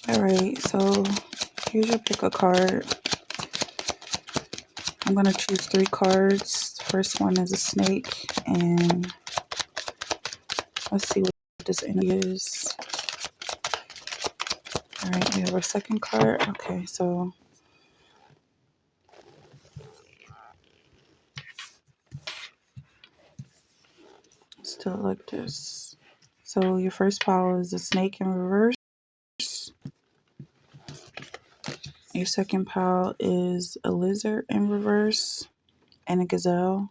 All right, so here's your pick a card. I'm going to choose 3 cards. The first one is a snake, and let's see what this energy is. All right, we have our second card. Okay, so still like this. So your first pile is a snake in reverse. Your second pile is a lizard in reverse and a gazelle.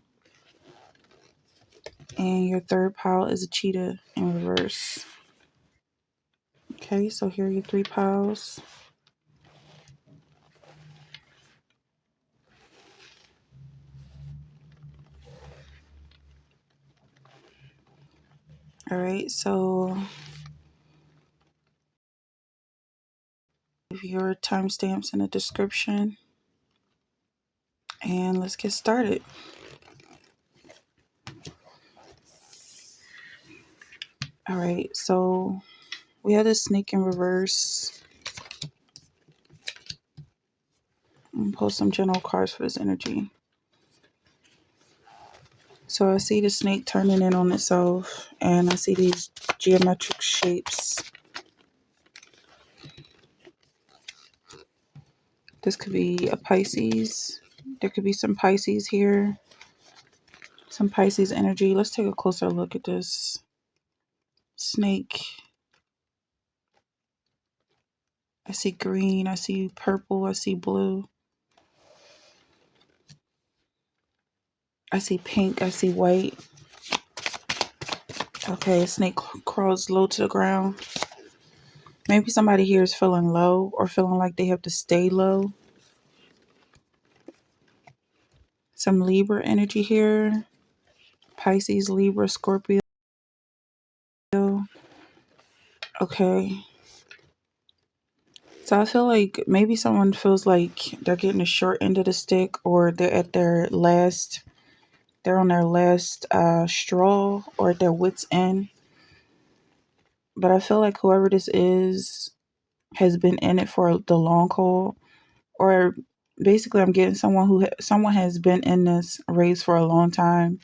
And your third pile is a cheetah in reverse. Okay, so here are your 3 piles. All right, so your timestamps in the description. And let's get started. All right, so we have this snake in reverse. I'm gonna pull some general cards for this energy. So I see the snake turning in on itself, and I see these geometric shapes. This could be a Pisces. There could be some Pisces here. Some Pisces energy. Let's take a closer look at this snake. I see green. I see purple. I see blue. I see pink. I see white. Okay, a snake crawls low to the ground. Maybe somebody here is feeling low or feeling like they have to stay low. Some Libra energy here. Pisces, Libra, Scorpio. Okay. So I feel like maybe someone feels like they're getting the short end of the stick, or they're on their last straw, or at their wit's end. But I feel like whoever this is has been in it for the long haul, or basically I'm getting someone has been in this race for a long time,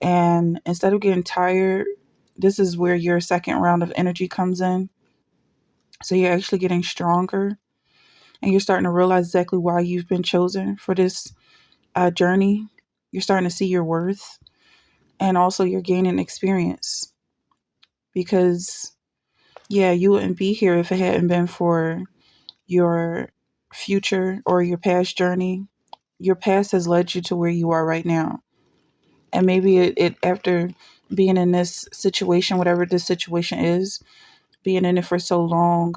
and instead of getting tired, this is where your second round of energy comes in. So you're actually getting stronger, and you're starting to realize exactly why you've been chosen for this journey. You're starting to see your worth, and also you're gaining experience, because yeah, you wouldn't be here if it hadn't been for your future or your past journey. Your past has led you to where you are right now. And maybe it after being in this situation, whatever this situation is, being in it for so long,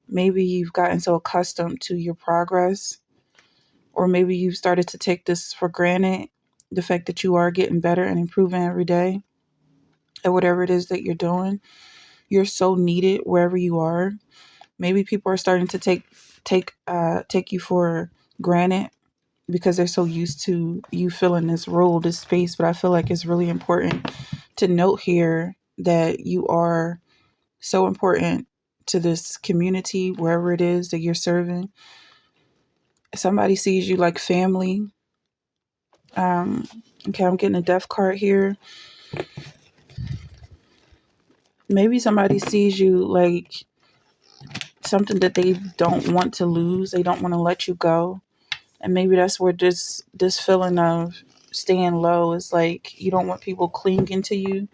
maybe you've gotten so accustomed to your progress, or maybe you've started to take this for granted, the fact that you are getting better and improving every day at whatever it is that you're doing. You're so needed wherever you are. Maybe people are starting to take you for granted because they're so used to you filling this role, this space. But I feel like it's really important to note here that you are so important to this community, wherever it is that you're serving. Somebody sees you like family. Um, okay, I'm getting a death card here. Maybe somebody sees you like something that they don't want to lose. They don't want to let you go. And maybe that's where this feeling of staying low is like you don't want people clinging to you,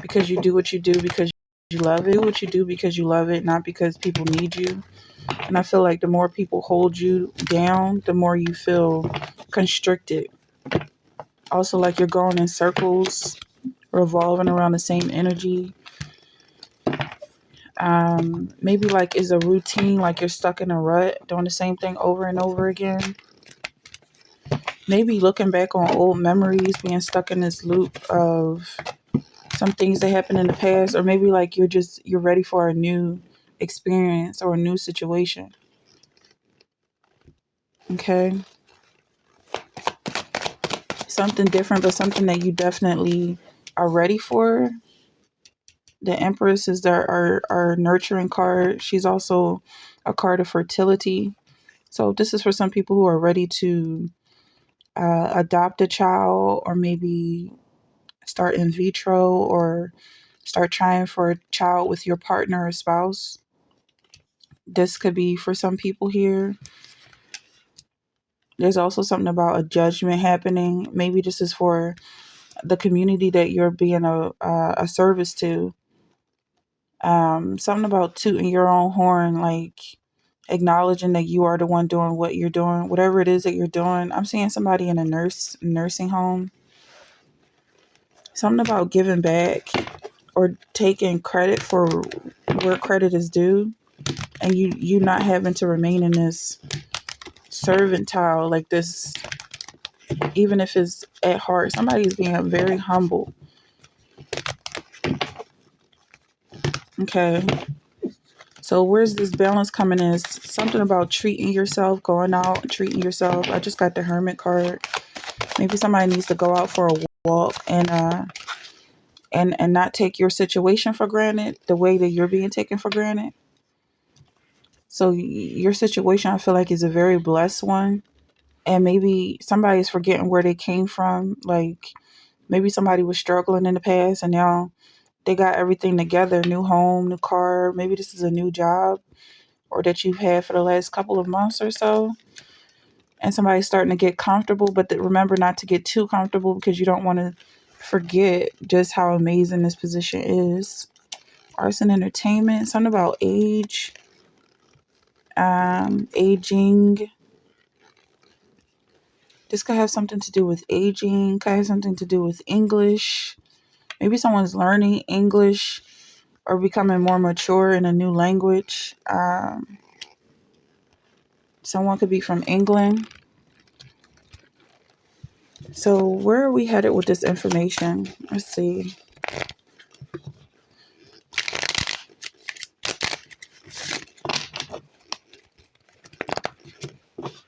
because you do what you do because you love it. Do what you do because you love it, not because people need you. And I feel like the more people hold you down, the more you feel constricted. Also, like you're going in circles, revolving around the same energy. Maybe like is a routine, like you're stuck in a rut, doing the same thing over and over again. Maybe looking back on old memories, being stuck in this loop of some things that happened in the past, or maybe like you're ready for a new experience or a new situation. Okay, something different, but something that you definitely are ready for. The Empress is our nurturing card. She's also a card of fertility. So this is for some people who are ready to adopt a child, or maybe start in vitro, or start trying for a child with your partner or spouse. This could be for some people here. There's also something about a judgment happening. Maybe this is for the community that you're being a service to. Something about tooting your own horn, like acknowledging that you are the one doing what you're doing, whatever it is that you're doing. I'm seeing somebody in a nursing home. Something about giving back or taking credit for where credit is due, and you not having to remain in this servantile, like this. Even if it's at heart, somebody is being very humble. Okay. So where's this balance coming in? It's something about treating yourself, going out, treating yourself. I just got the Hermit card. Maybe somebody needs to go out for a walk and not take your situation for granted the way that you're being taken for granted. So your situation, I feel like, is a very blessed one. And maybe somebody's forgetting where they came from. Like maybe somebody was struggling in the past and now they got everything together, new home, new car. Maybe this is a new job or that you've had for the last couple of months or so. And somebody's starting to get comfortable, but remember not to get too comfortable because you don't want to forget just how amazing this position is. Arts and entertainment, something about age, aging. This could have something to do with aging, could have something to do with English. Maybe someone's learning English or becoming more mature in a new language. Someone could be from England. So where are we headed with this information? Let's see.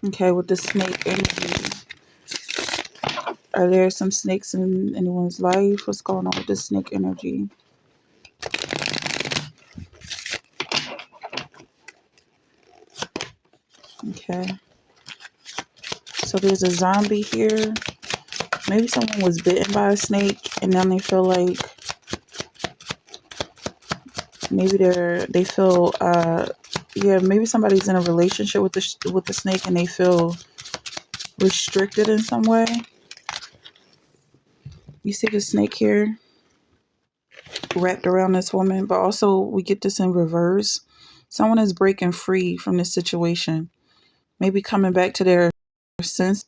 Okay, with the snake energy. Are there some snakes in anyone's life? What's going on with the snake energy? Okay. So there's a zombie here. Maybe someone was bitten by a snake and then they feel like maybe they feel yeah, maybe somebody's in a relationship with the snake and they feel restricted in some way. You see the snake here wrapped around this woman, but also we get this in reverse. Someone is breaking free from this situation, maybe coming back to their sense,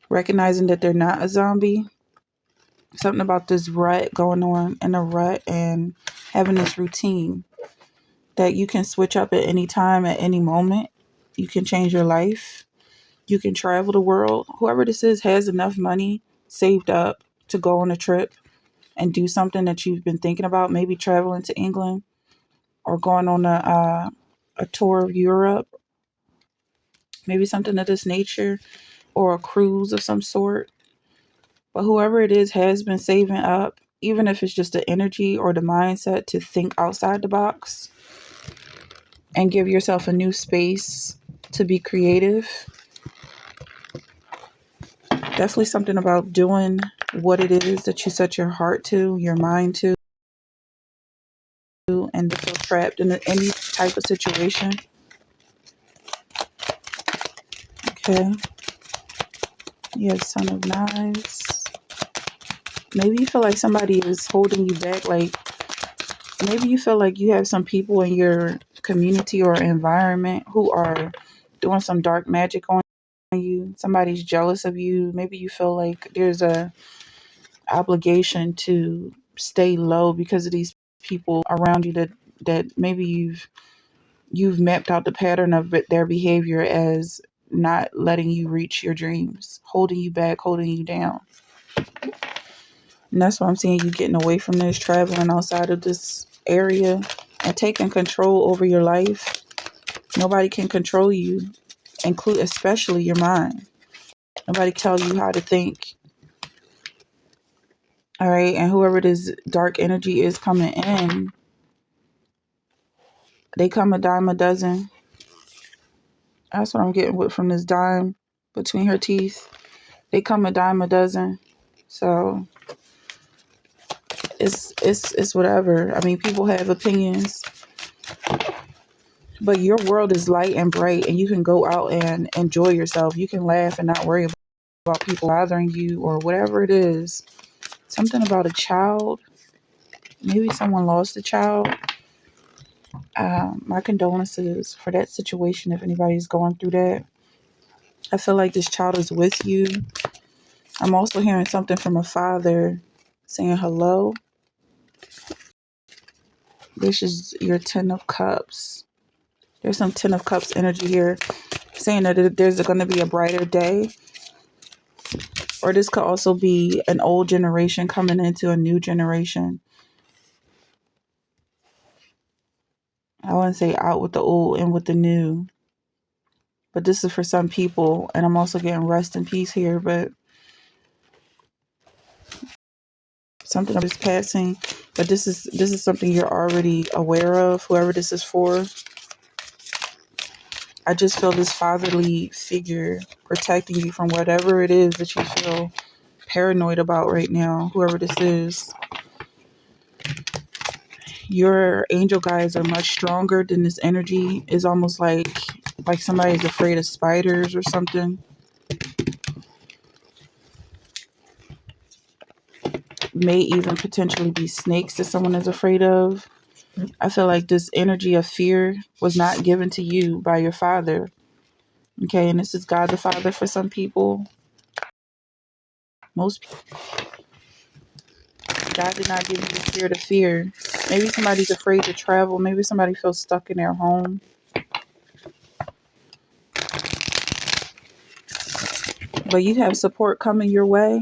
recognizing that they're not a zombie. Something about this rut, going on in a rut and having this routine that you can switch up at any time, at any moment. You can change your life. You can travel the world. Whoever this is has enough money saved up to go on a trip and do something that you've been thinking about, maybe traveling to England or going on a tour of Europe, maybe something of this nature, or a cruise of some sort. But whoever it is has been saving up, even if it's just the energy or the mindset to think outside the box and give yourself a new space to be creative. Definitely something about doing what it is that you set your heart to, your mind to, and to feel trapped in any type of situation. Okay. You have Son of Knives. Maybe you feel like somebody is holding you back. Like maybe you feel like you have some people in your community or environment who are doing some dark magic on you. Somebody's jealous of you. Maybe you feel like there's a obligation to stay low because of these people around you that maybe you've mapped out the pattern of their behavior as not letting you reach your dreams, holding you back, holding you down. And that's why I'm seeing you getting away from this, traveling outside of this area and taking control over your life. Nobody can control you, include especially your mind. Nobody tell you how to think. All right. And whoever this dark energy is coming in, they come a dime a dozen. That's what I'm getting with from this dime between her teeth. They come a dime a dozen. So it's whatever. I mean, people have opinions, but your world is light and bright, and you can go out and enjoy yourself. You can laugh and not worry about people bothering you or whatever it is. Something about a child. Maybe someone lost a child. My condolences for that situation if anybody's going through that. I feel like this child is with you. I'm also hearing something from a father saying hello. This is your Ten of Cups. There's some Ten of Cups energy here saying that there's going to be a brighter day. Or this could also be an old generation coming into a new generation. I wouldn't say out with the old and with the new. But this is for some people. And I'm also getting rest in peace here. But something is passing. But this is something you're already aware of, whoever this is for. I just feel this fatherly figure protecting you from whatever it is that you feel paranoid about right now, whoever this is. Your angel guides are much stronger than this energy. It's almost like somebody's afraid of spiders or something. May even potentially be snakes that someone is afraid of. I feel like this energy of fear was not given to you by your father. Okay, and this is God the Father for some people. Most people. God did not give you the spirit of fear. Maybe somebody's afraid to travel. Maybe somebody feels stuck in their home. But you have support coming your way.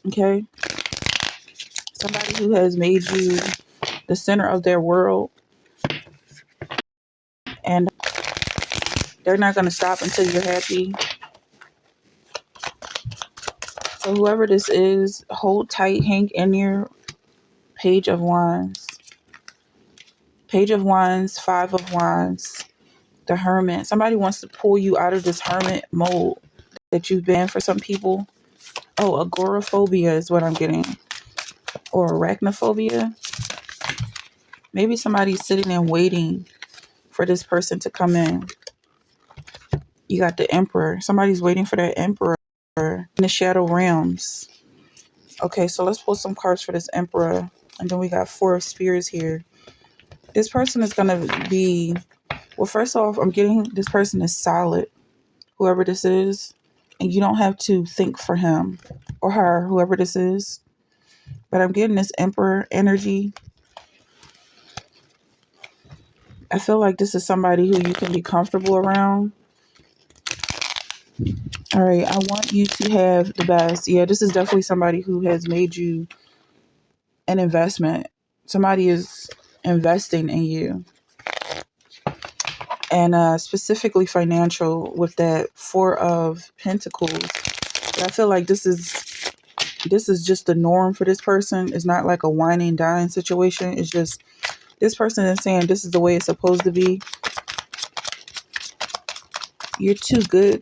Okay? Somebody who has made you the center of their world. And they're not going to stop until you're happy. So whoever this is, hold tight, hang in your Page of Wands. Page of Wands, Five of Wands, the Hermit. Somebody wants to pull you out of this hermit mode that you've been for some people. Oh, agoraphobia is what I'm getting. Or arachnophobia. Maybe somebody's sitting and waiting for this person to come in. You got the Emperor. Somebody's waiting for that Emperor in the Shadow Realms. Okay, so let's pull some cards for this Emperor. And then we got Four of Spears here. This person is going to be... Well, first off, I'm getting this person is solid, whoever this is. And you don't have to think for him or her, whoever this is. But I'm getting this Emperor energy. I feel like this is somebody who you can be comfortable around. All right, I want you to have the best. Yeah, this is definitely somebody who has made you an investment. Somebody is investing in you. And specifically financial with that Four of Pentacles. But I feel like this is just the norm for this person. It's not like a wine and dine situation. It's just this person is saying this is the way it's supposed to be. You're too good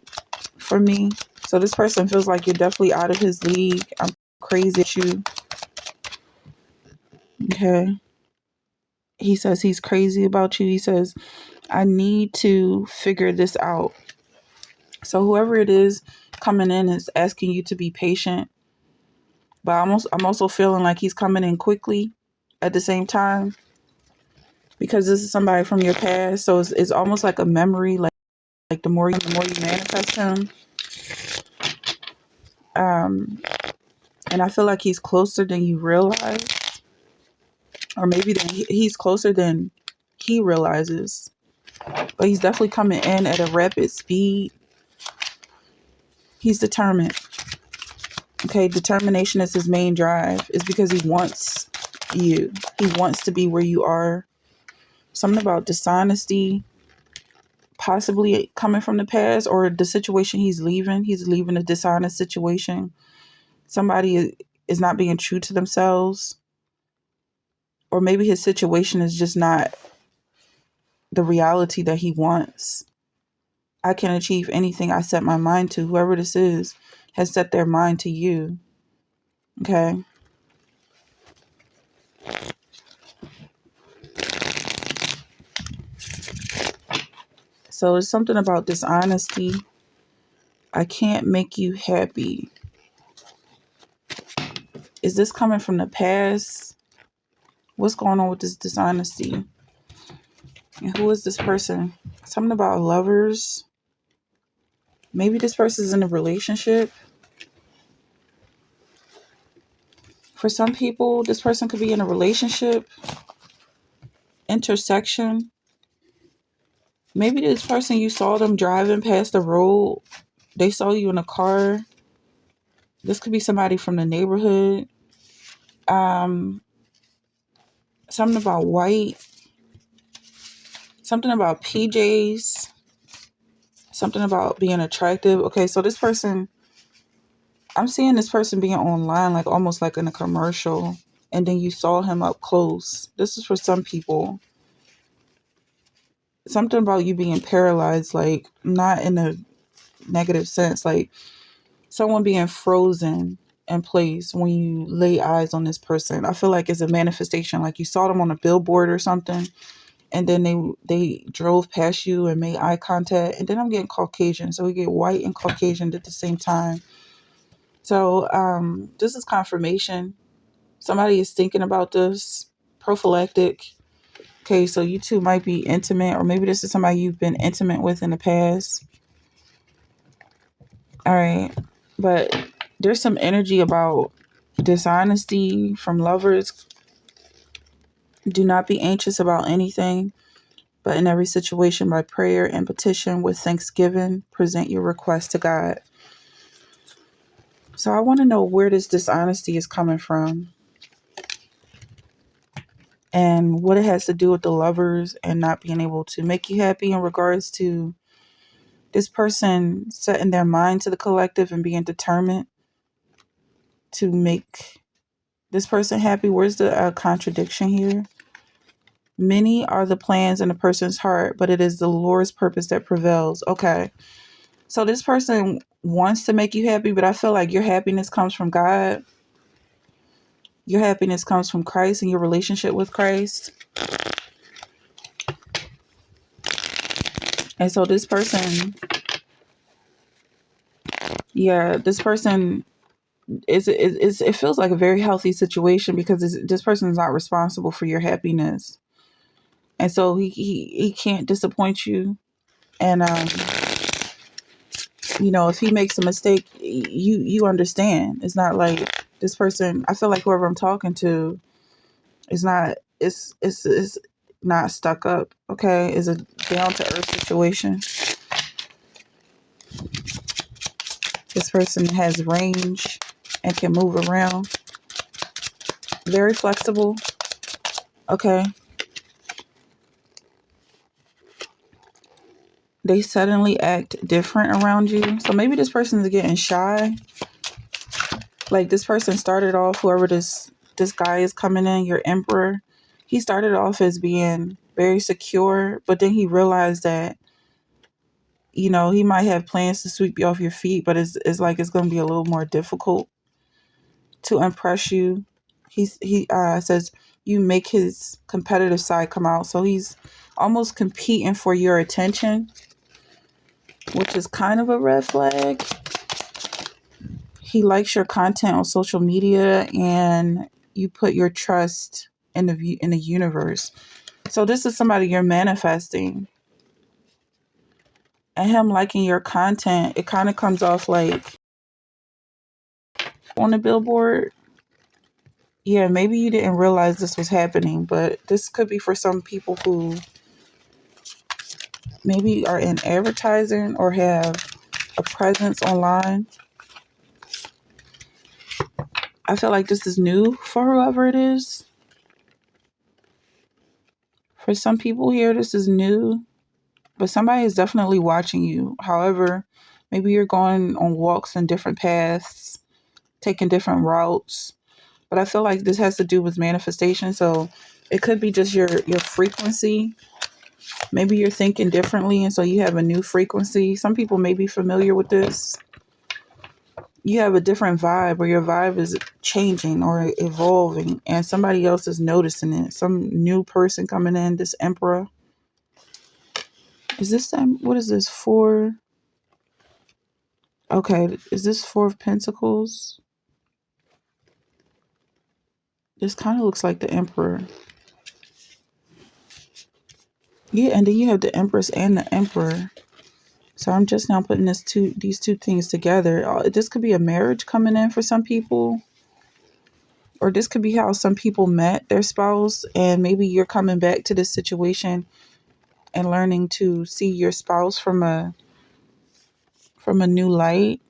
for me. So this person feels like you're definitely out of his league. I'm crazy at you. Okay. He says he's crazy about you. He says, I need to figure this out. So whoever it is coming in is asking you to be patient. But I'm also feeling like he's coming in quickly at the same time. Because this is somebody from your past. So it's almost like a memory. Like the more you manifest him. And I feel like he's closer than you realize. Or maybe he's closer than he realizes. But he's definitely coming in at a rapid speed. He's determined. Okay, determination is his main drive. It's because he wants you. He wants to be where you are. Something about dishonesty, possibly coming from the past, or the situation he's leaving. He's leaving a dishonest situation. Somebody is not being true to themselves, or maybe his situation is just not the reality that he wants. I can achieve anything I set my mind to. Whoever this is has set their mind to you. Okay. So it's something about dishonesty. I can't make you happy. Is this coming from the past? What's going on with this dishonesty? And who is this person? Something about lovers. Maybe this person's in a relationship. For some people, this person could be in a relationship. Intersection. Maybe this person, you saw them driving past the road. They saw you in a car. This could be somebody from the neighborhood. Um, Something about white. Something about PJs. Something about being attractive. Okay, so this person, I'm seeing this person being online, like almost like in a commercial, and then you saw him up close. This is for some people. Something about you being paralyzed, like not in a negative sense, like someone being frozen in place when you lay eyes on this person. I feel like it's a manifestation, like you saw them on a billboard or something, and then they drove past you and made eye contact. And then I'm getting Caucasian, so we get white and Caucasian at the same time. So this is confirmation. Somebody is thinking about this. Prophylactic. Okay, so you two might be intimate, or maybe this is somebody you've been intimate with in the past. All right. But there's some energy about dishonesty from lovers. Do not be anxious about anything, but in every situation, by prayer and petition with thanksgiving, present your request to God. So I want to know where this dishonesty is coming from and what it has to do with the lovers and not being able to make you happy in regards to this person setting their mind to the collective and being determined to make this person happy. Where's the contradiction here? Many are the plans in a person's heart, but it is the Lord's purpose that prevails. Okay. So this person wants to make you happy, but I feel like your happiness comes from God. Your happiness comes from Christ and your relationship with Christ. And so this person, this person it feels like a very healthy situation because this person is not responsible for your happiness. And so he can't disappoint you. And if he makes a mistake, you understand. It's not like this person. I feel like whoever I'm talking to is not. It's not stuck up. Okay, it's a down to earth situation. This person has range and can move around. Very flexible. Okay. They suddenly act different around you. So maybe this person is getting shy. Like this person started off, whoever this guy is coming in, your emperor, he started off as being very secure, but then he realized that, he might have plans to sweep you off your feet, but it's like it's going to be a little more difficult to impress you. He says you make his competitive side come out. So he's almost competing for your attention, which is kind of a red flag. He likes your content on social media and you put your trust in the universe. So this is somebody you're manifesting. And him liking your content, it kind of comes off like on the billboard. Yeah, maybe you didn't realize this was happening, but this could be for some people who maybe are in advertising or have a presence online. I feel like this is new for whoever it is. For some people here, this is new, but somebody is definitely watching you. However, maybe you're going on walks in different paths, taking different routes. But I feel like this has to do with manifestation. So it could be just your frequency. Maybe you're thinking differently, and so you have a new frequency. Some people may be familiar with this. You have a different vibe, or your vibe is changing or evolving, and somebody else is noticing it. Some new person coming in, this emperor. Is this them? What is this? Four? Okay, is this Four of Pentacles? This kind of looks like the emperor. Yeah, and then you have the empress and the emperor. So I'm just now putting these two things together. This could be a marriage coming in for some people, or this could be how some people met their spouse, and maybe you're coming back to this situation and learning to see your spouse from a new light.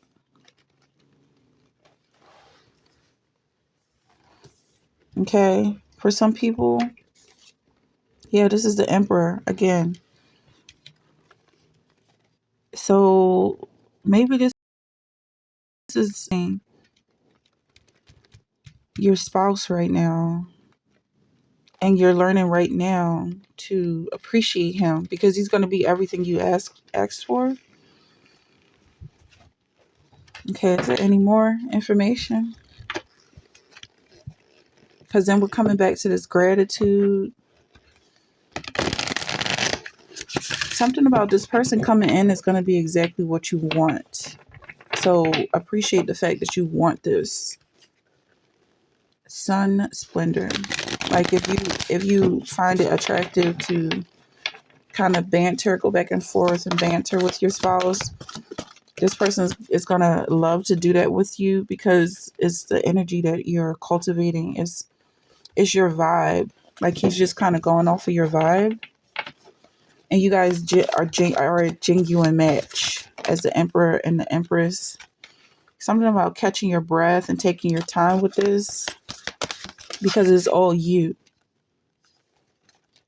Okay, for some people, yeah, this is the emperor again. So maybe this is your spouse right now, and you're learning right now to appreciate him because he's going to be everything you asked for. Okay, is there any more information? Because then we're coming back to this gratitude. Something about this person coming in is going to be exactly what you want. So appreciate the fact that you want this sun splendor. Like if you find it attractive to kind of banter, go back and forth and banter with your spouse, this person is gonna love to do that with you because it's the energy that you're cultivating. Is your vibe. Like he's just kind of going off of your vibe, and you guys are a genuine match as the emperor and the empress. Something about catching your breath and taking your time with this because it's all you.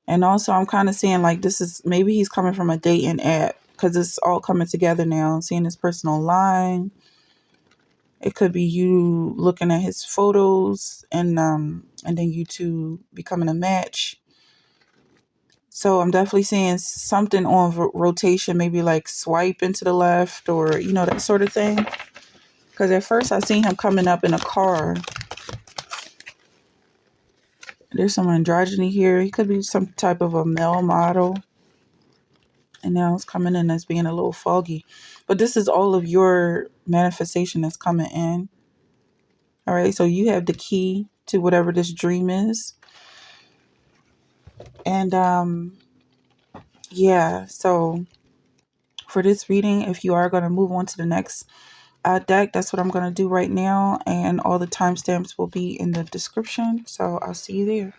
And also, I'm kind of seeing like this is maybe he's coming from a dating app because it's all coming together now. I'm seeing this person online. It could be you looking at his photos and then you two becoming a match. So I'm definitely seeing something on rotation, maybe like swipe into the left or that sort of thing. Because at first I seen him coming up in a car. There's some androgyny here. He could be some type of a male model. And now it's coming in as being a little foggy. But this is all of your manifestation that's coming in. All right, so you have the key to whatever this dream is. And yeah, so for this reading, if you are going to move on to the next deck, that's what I'm going to do right now. And all the timestamps will be in the description. So I'll see you there.